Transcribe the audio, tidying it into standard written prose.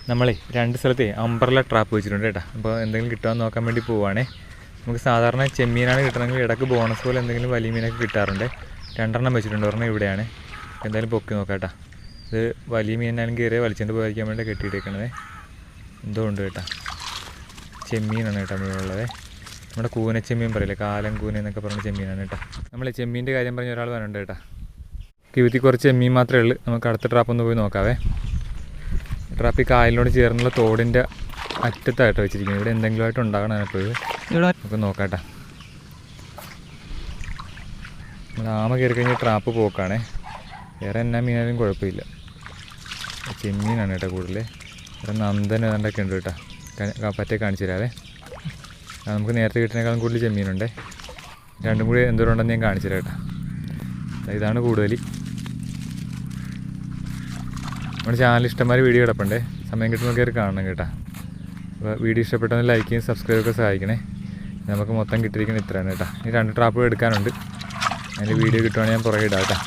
നമ്മളെ രണ്ട് സ്ഥലത്തെ അംബ്രല ട്രാപ്പ് വെച്ചിട്ടുണ്ട് കേട്ടോ. അപ്പോൾ എന്തെങ്കിലും കിട്ടുമെന്ന് നോക്കാൻ വേണ്ടി പോവുകയാണേ. നമുക്ക് സാധാരണ ചെമ്മീനാണ് കിട്ടണമെങ്കിൽ ഇടയ്ക്ക് ബോണസ് പോലെ എന്തെങ്കിലും വലിയ മീനൊക്കെ കിട്ടാറുണ്ട്. 2 വെച്ചിട്ടുണ്ട്. ഒരെണ്ണം ഇവിടെയാണ്. എന്തായാലും പൊക്കി നോക്കാം കേട്ടോ. ഇത് വലിയ മീനായാലും കയറിയ വലിച്ചുകൊണ്ട് പോയിരിക്കാൻ വേണ്ടി കെട്ടിയിട്ടേക്കണത്. എന്തോ ഉണ്ട് കേട്ടോ. ചെമ്മീനാണ് കേട്ടോ മുഴുവനുള്ളത്. നമ്മുടെ കൂനച്ചെമ്മീൻ പറയില്ലേ, കാലം കൂന എന്നൊക്കെ പറഞ്ഞ ചെമ്മീനാണ് കേട്ടോ. നമ്മൾ ചെമ്മീൻ്റെ കാര്യം പറഞ്ഞ ഒരാൾ വരണ്ട് കേട്ടോ. കിവത്തി കുറച്ച് ചെമ്മീൻ മാത്രമേ ഉള്ളൂ. നമുക്ക് അടുത്ത ട്രാപ്പ് ഒന്ന് പോയി നോക്കാവേ. ട്രാപ്പ് ഈ കായലിനോട് ചേർന്നുള്ള തോടിൻ്റെ അറ്റത്തായിട്ട് വെച്ചിരിക്കുന്നത്. ഇവിടെ എന്തെങ്കിലും ആയിട്ട് ഉണ്ടാകണം എപ്പോഴും. നമുക്ക് നോക്കാട്ടോ. നമ്മൾ ആമ കയറി കഴിഞ്ഞാൽ ട്രാപ്പ് പോക്കാണേ. വേറെ എന്നാ മീനായാലും കുഴപ്പമില്ല. ചെമ്മീനാണ് കേട്ടോ കൂടുതൽ. ഇവിടെ നന്ദൻ ഏതാണ്ടൊക്കെ ഉണ്ട് കേട്ടോ. പറ്റേ കാണിച്ചു തരാവേ. നമുക്ക് നേരത്തെ കിട്ടുന്നതിനേക്കാളും കൂടുതൽ ചെമ്മീനുണ്ട്. രണ്ടും കൂടി എന്തോരം ഉണ്ടെന്ന് ഞാൻ കാണിച്ചു തരാം കേട്ടോ. ഇതാണ് കൂടുതൽ. നമ്മുടെ ചാനൽ ഇഷ്ടംമാതിരി വീഡിയോ കിടപ്പുണ്ട്. സമയം കിട്ടുമ്പോൾ കയറി കാണണം കേട്ടോ. അപ്പോൾ വീഡിയോ ഇഷ്ടപ്പെട്ടെന്ന് ലൈക്ക് ചെയ്യും സബ്സ്ക്രൈബൊക്കെ സഹായിക്കണേ. നമുക്ക് മൊത്തം കിട്ടിയിരിക്കുന്നത് ഇത്രയാണ് കേട്ടോ. ഈ 2 ട്രാപ്പുകൾ എടുക്കാനുണ്ട്. അതിൻ്റെ വീഡിയോ കിട്ടുവാണെങ്കിൽ ഞാൻ പുറകെ ഇടാം കേട്ടോ.